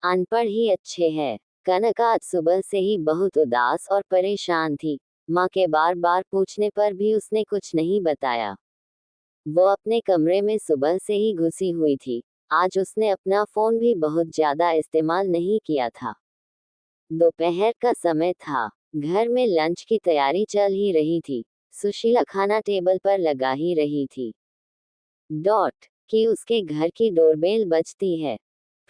अनपढ़ ही अच्छे हैं। कनक आज सुबह से ही बहुत उदास और परेशान थी। माँ के बार बार पूछने पर भी उसने कुछ नहीं बताया। वो अपने कमरे में सुबह से ही घुसी हुई थी। आज उसने अपना फोन भी बहुत ज्यादा इस्तेमाल नहीं किया था। दोपहर का समय था। घर में लंच की तैयारी चल ही रही थी। सुशीला खाना टेबल पर लगा ही रही थी। डॉट कि उसके घर की डोरबेल बजती है।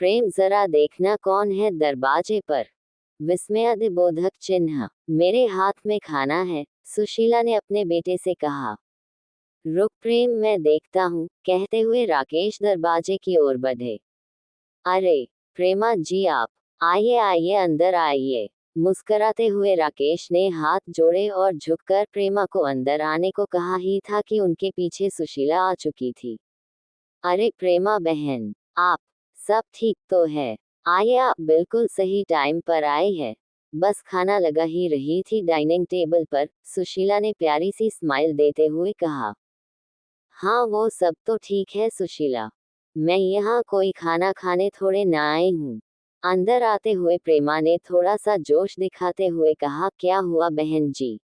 प्रेम, जरा देखना कौन है दरवाजे पर। विस्मयादिबोधक चिन्ह। मेरे हाथ में खाना है, सुशीला ने अपने बेटे से कहा। रुक प्रेम, मैं देखता हूँ, कहते हुए राकेश दरवाजे की ओर बढ़े। अरे प्रेमा जी, आप आइए आइए, अंदर आइए। मुस्कुराते हुए राकेश ने हाथ जोड़े और झुककर प्रेमा को अंदर आने को कहा ही था कि उनके पीछे सुशीला आ चुकी थी। अरे प्रेमा बहन, आप सब ठीक तो है? आइए, आप बिल्कुल सही टाइम पर आए हैं। बस खाना लगा ही रही थी डाइनिंग टेबल पर, सुशीला ने प्यारी सी स्माइल देते हुए कहा। हाँ, वो सब तो ठीक है सुशीला, मैं यहाँ कोई खाना खाने थोड़े ना आई हूँ। अंदर आते हुए प्रेमा ने थोड़ा सा जोश दिखाते हुए कहा। क्या हुआ बहन जी,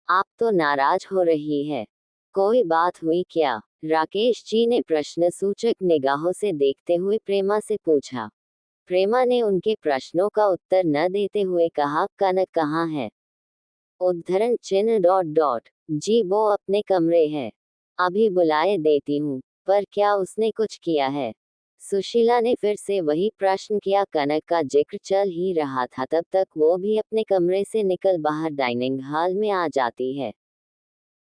आप तो नाराज हो रही है? कोई बात हुई क्या? राकेश जी ने प्रश्न सूचक निगाहों से देखते हुए प्रेमा से पूछा। प्रेमा ने उनके प्रश्नों का उत्तर न देते हुए कहा, कनक कहाँ है? उद्धरण चिन्ह डॉट डॉट। जी वो अपने कमरे है, अभी बुलाए देती हूँ। पर क्या उसने कुछ किया है? सुशीला ने फिर से वही प्रश्न किया। कनक का जिक्र चल ही रहा था तब तक वो भी अपने कमरे से निकल बाहर डाइनिंग हॉल में आ जाती है।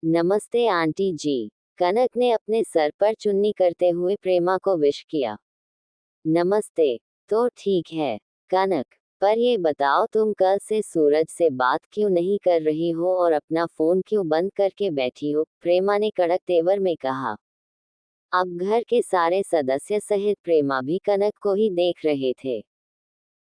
नमस्ते आंटी जी, कनक ने अपने सर पर चुन्नी करते हुए प्रेमा को विश किया। नमस्ते, तो ठीक है कनक, पर ये बताओ तुम कल से सूरज से बात क्यों नहीं कर रही हो और अपना फोन क्यों बंद करके बैठी हो? प्रेमा ने कड़क तेवर में कहा। अब घर के सारे सदस्य सहित प्रेमा भी कनक को ही देख रहे थे।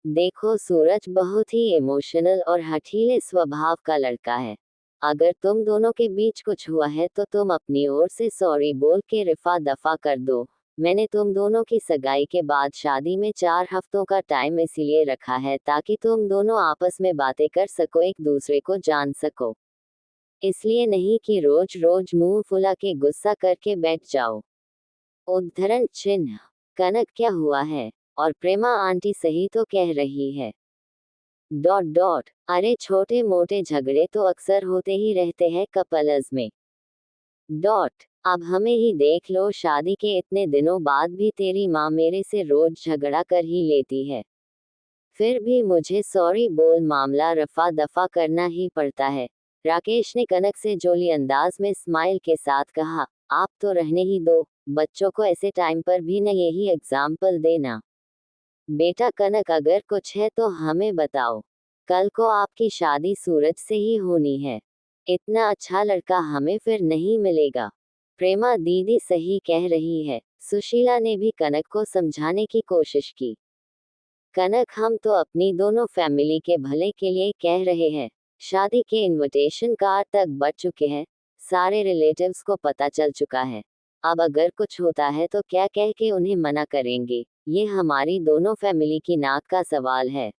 देखो सूरज बहुत ही इमोशनल और हठीले स्वभाव का लड़का है। अगर तुम दोनों के बीच कुछ हुआ है तो तुम अपनी ओर से सॉरी बोल के रफा दफा कर दो। मैंने तुम दोनों की सगाई के बाद शादी में 4 हफ्तों का टाइम इसलिए रखा है ताकि तुम दोनों आपस में बातें कर सको, एक दूसरे को जान सको। इसलिए नहीं कि रोज रोज मुंह फुला के गुस्सा करके बैठ जाओ। उद्धरण चिन्ह। कनक क्या हुआ है? और प्रेमा आंटी सही तो कह रही है। Dot dot. अरे छोटे मोटे झगड़े तो अक्सर होते ही रहते हैं कपल्स में। डॉट। अब हमें ही देख लो, शादी के इतने दिनों बाद भी तेरी माँ मेरे से रोज झगड़ा कर ही लेती है। फिर भी मुझे सॉरी बोल मामला रफा दफा करना ही पड़ता है। राकेश ने कनक से जोली अंदाज में स्माइल के साथ कहा। आप तो रहने ही दो, बच्चों को ऐसे टाइम पर भी न यही एग्जाम्पल देना। बेटा कनक, अगर कुछ है तो हमें बताओ। कल को आपकी शादी सूरज से ही होनी है। इतना अच्छा लड़का हमें फिर नहीं मिलेगा। प्रेमा दीदी सही कह रही है। सुशीला ने भी कनक को समझाने की कोशिश की। कनक, हम तो अपनी दोनों फैमिली के भले के लिए कह रहे हैं। शादी के इनविटेशन कार्ड तक बढ़ चुके हैं, सारे रिलेटिव्स को पता चल चुका है। अब अगर कुछ होता है तो क्या कह के उन्हें मना करेंगे? ये हमारी दोनों फैमिली की नाक का सवाल है।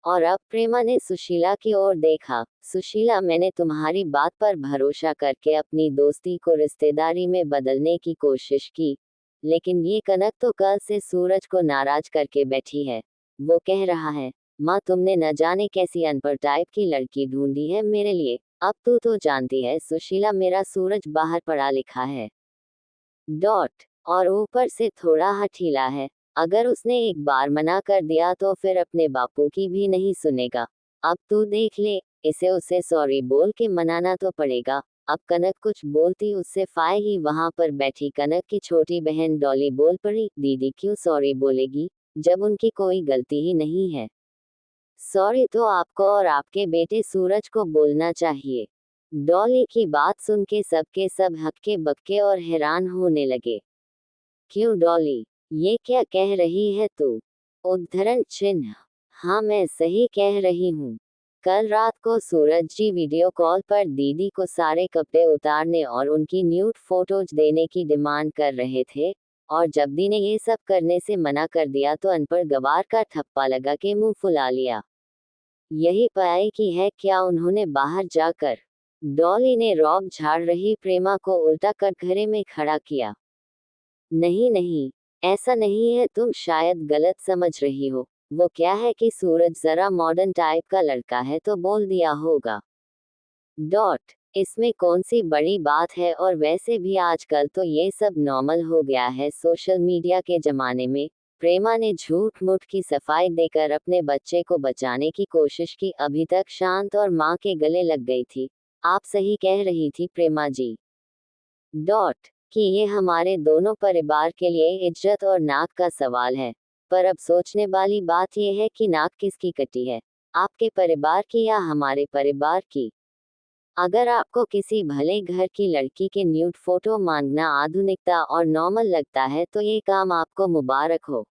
और अब प्रेमा ने सुशीला की ओर देखा। सुशीला, मैंने तुम्हारी बात पर भरोसा करके अपनी दोस्ती को रिश्तेदारी में बदलने की कोशिश की, लेकिन ये कनक तो कल से सूरज को नाराज करके बैठी है। वो कह रहा है, माँ तुमने न जाने कैसी अनपढ़ टाइप की लड़की ढूंढी है मेरे लिए। अब तू तो जानती है सुशीला, मेरा सूरज बाहर पढ़ा लिखा है। डॉट। और ऊपर से थोड़ा हठीला है। अगर उसने एक बार मना कर दिया तो फिर अपने बापू की भी नहीं सुनेगा। अब तू देख ले, इसे उसे सॉरी बोल के मनाना तो पड़ेगा। अब कनक कुछ बोलती उससे फाय ही वहां पर बैठी कनक की छोटी बहन डॉली बोल पड़ी। दीदी क्यों सॉरी बोलेगी जब उनकी कोई गलती ही नहीं है? सॉरी तो आपको और आपके बेटे सूरज को बोलना चाहिए। डॉली की बात सुन के सबके सब हक्के बक्के और हैरान होने लगे। क्यों डॉली, ये क्या कह रही है तू? उद्धरण चिन्ह। हाँ, मैं सही कह रही हूँ। कल रात को सूरज जी वीडियो कॉल पर दीदी को सारे कपड़े उतारने और उनकी न्यूड फोटोज देने की डिमांड कर रहे थे, और जब्दी ने ये सब करने से मना कर दिया तो अनपढ़ गवार का ठप्पा लगा के मुंह फुला लिया। यही पढ़ाई की है क्या उन्होंने बाहर जाकर? डॉली ने रौब झाड़ रही प्रेमा को उल्टा कर घरे में खड़ा किया। नहीं नहीं, ऐसा नहीं है, तुम शायद गलत समझ रही हो। वो क्या है कि सूरज जरा मॉडर्न टाइप का लड़का है तो बोल दिया होगा। डॉट, इसमें कौन सी बड़ी बात है, और वैसे भी आजकल तो ये सब नॉर्मल हो गया है सोशल मीडिया के जमाने में। प्रेमा ने झूठ मूठ की सफाई देकर अपने बच्चे को बचाने की कोशिश की। अभी तक शांत और माँ के गले लग गई थी। आप सही कह रही थी प्रेमा जी। डॉट, कि ये हमारे दोनों परिवार के लिए इज्जत और नाक का सवाल है। पर अब सोचने वाली बात यह है कि नाक किसकी कटी है, आपके परिवार की या हमारे परिवार की? अगर आपको किसी भले घर की लड़की के न्यूड फोटो मांगना आधुनिकता और नॉर्मल लगता है तो ये काम आपको मुबारक हो।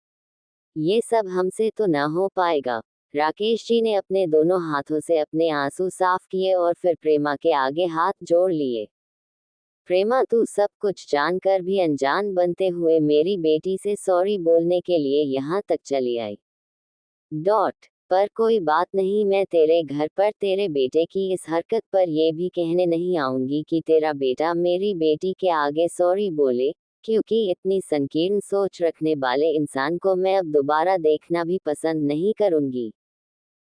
ये सब हमसे तो न हो पाएगा। राकेश जी ने अपने दोनों हाथों से अपने आंसू साफ किए और फिर प्रेमा के आगे हाथ जोड़ लिए। प्रेमा, तू सब कुछ जानकर भी अनजान बनते हुए मेरी बेटी से सॉरी बोलने के लिए यहाँ तक चली आई। डॉट, पर कोई बात नहीं, मैं तेरे घर पर तेरे बेटे की इस हरकत पर ये भी कहने नहीं आऊंगी कि तेरा बेटा मेरी बेटी के आगे सॉरी बोले, क्योंकि इतनी संकीर्ण सोच रखने वाले इंसान को मैं अब दोबारा देखना भी पसंद नहीं करूंगी।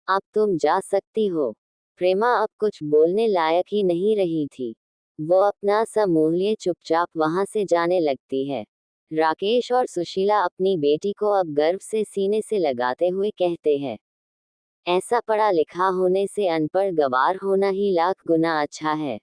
अब तुम जा सकती हो। प्रेमा अब कुछ बोलने लायक ही नहीं रही थी। वो अपना सा मुंह लिए चुपचाप वहां से जाने लगती है। राकेश और सुशीला अपनी बेटी को अब गर्व से सीने से लगाते हुए कहते हैं, ऐसा पढ़ा लिखा होने से अनपढ़ गवार होना ही लाख गुना अच्छा है।